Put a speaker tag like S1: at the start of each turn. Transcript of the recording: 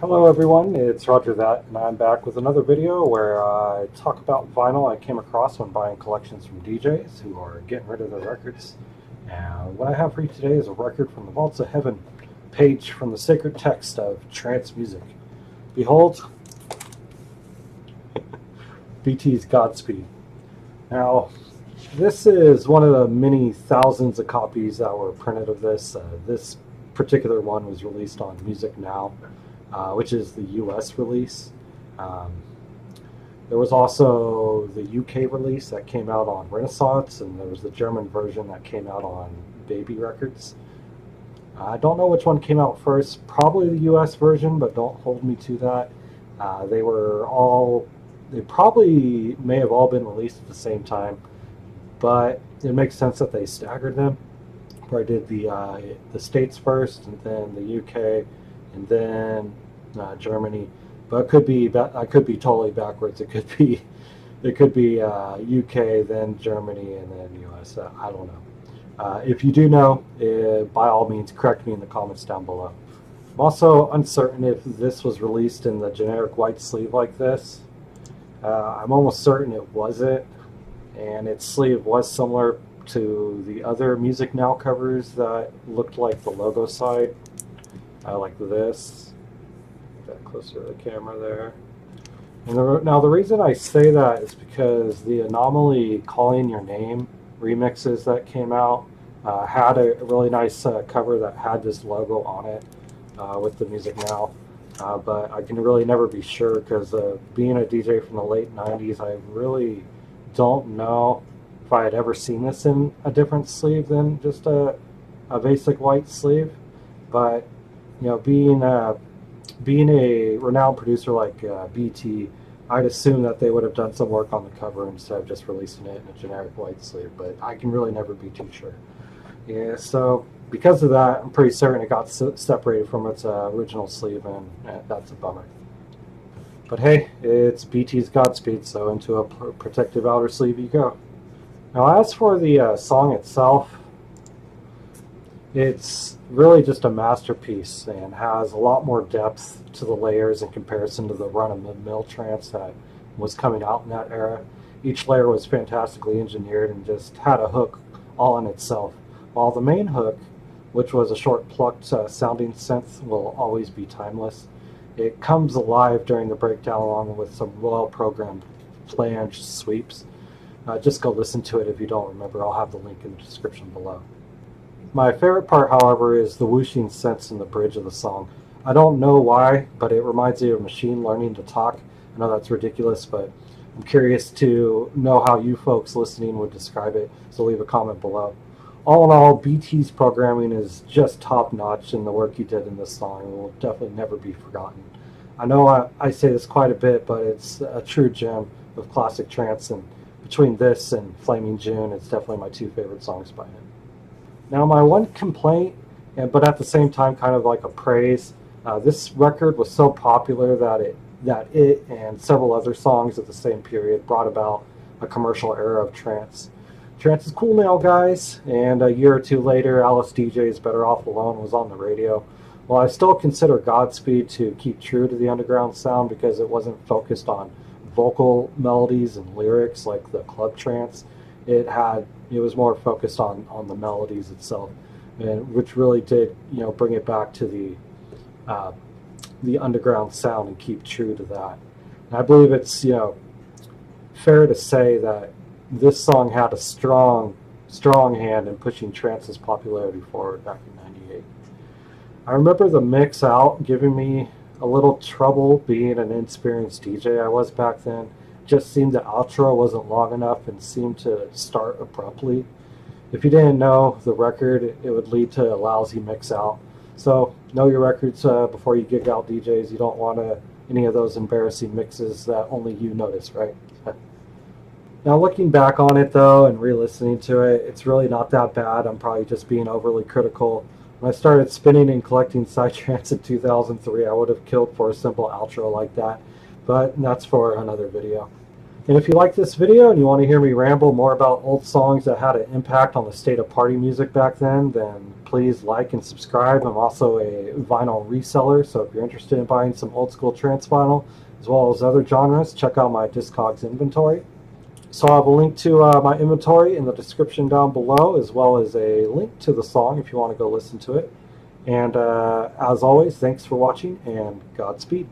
S1: Hello everyone, it's Roger That, and I'm back with another video where I talk about vinyl I came across when buying collections from DJs who are getting rid of their records. And what I have for you today is a record from the Vaults of Heaven, page from the sacred text of trance music. Behold, BT's Godspeed. Now, this is one of the many thousands of copies that were printed of this. This particular one was released on Music Now, which is the US release. There was also the UK release that came out on Renaissance, and there was the German version that came out on Baby Records. I don't know which one came out first, probably the US version, but don't hold me to that. They probably may have all been released at the same time, but it makes sense that they staggered them. Where I did the States first, and then the UK, and then Germany. But I could be totally backwards. It could be UK, then Germany, and then US. I don't know. If you do know, by all means, correct me in the comments down below. I'm also uncertain if this was released in the generic white sleeve like this. I'm almost certain it wasn't, and its sleeve was similar to the other Music Now covers that looked like the logo side, like this. Get that closer to the camera there. And now the reason I say that is because the Anomaly Calling Your Name remixes that came out had a really nice cover that had this logo on it with the Music Now. But I can really never be sure because being a DJ from the late 90s, I really don't know if I had ever seen this in a different sleeve than just a basic white sleeve. But you know, being a renowned producer like BT, I'd assume that they would have done some work on the cover instead of just releasing it in a generic white sleeve. But I can really never be too sure. Yeah, so because of that, I'm pretty certain it got separated from its original sleeve, and that's a bummer. But hey, it's BT's Godspeed, so into a protective outer sleeve you go. Now, as for the song itself, it's really just a masterpiece and has a lot more depth to the layers in comparison to the run-of-the-mill trance that was coming out in that era. Each layer was fantastically engineered and just had a hook all in itself, while the main hook, which was a short plucked sounding synth, will always be timeless. It comes alive during the breakdown along with some well-programmed flange sweeps. Just go listen to it if you don't remember. I'll have the link in the description below. My favorite part, however, is the whooshing synths in the bridge of the song. I don't know why, but it reminds me of a machine learning to talk. I know that's ridiculous, but I'm curious to know how you folks listening would describe it, so leave a comment below. All in all, BT's programming is just top-notch, and the work he did in this song will definitely never be forgotten. I know I say this quite a bit, but it's a true gem of classic trance, and between this and Flaming June, it's definitely my two favorite songs by him. Now, my one complaint, but at the same time kind of like a praise, this record was so popular that it and several other songs of the same period brought about a commercial era of trance. Trance is cool now, guys, and a year or two later, Alice DJ's Better Off Alone was on the radio. While I still consider Godspeed to keep true to the underground sound because it wasn't focused on vocal melodies and lyrics like the club trance, it was more focused on the melodies itself, and which really did bring it back to the underground sound and keep true to that. And I believe it's fair to say that this song had a strong hand in pushing trance's popularity forward back in '98. I remember the mix out giving me a little trouble being an inexperienced DJ I was back then. Just seemed the outro wasn't long enough and seemed to start abruptly. If you didn't know the record, it would lead to a lousy mix out. So know your records before you gig out, DJs. You don't want any of those embarrassing mixes that only you notice, right? Now, looking back on it though and re-listening to it, it's really not that bad. I'm probably just being overly critical. When I started spinning and collecting psytrance in 2003, I would have killed for a simple outro like that, but that's for another video. And if you like this video and you want to hear me ramble more about old songs that had an impact on the state of party music back then please like and subscribe. I'm also a vinyl reseller, so if you're interested in buying some old school trance vinyl as well as other genres, check out my Discogs inventory. So I'll have a link to my inventory in the description down below, as well as a link to the song if you want to go listen to it. And as always, thanks for watching, and Godspeed.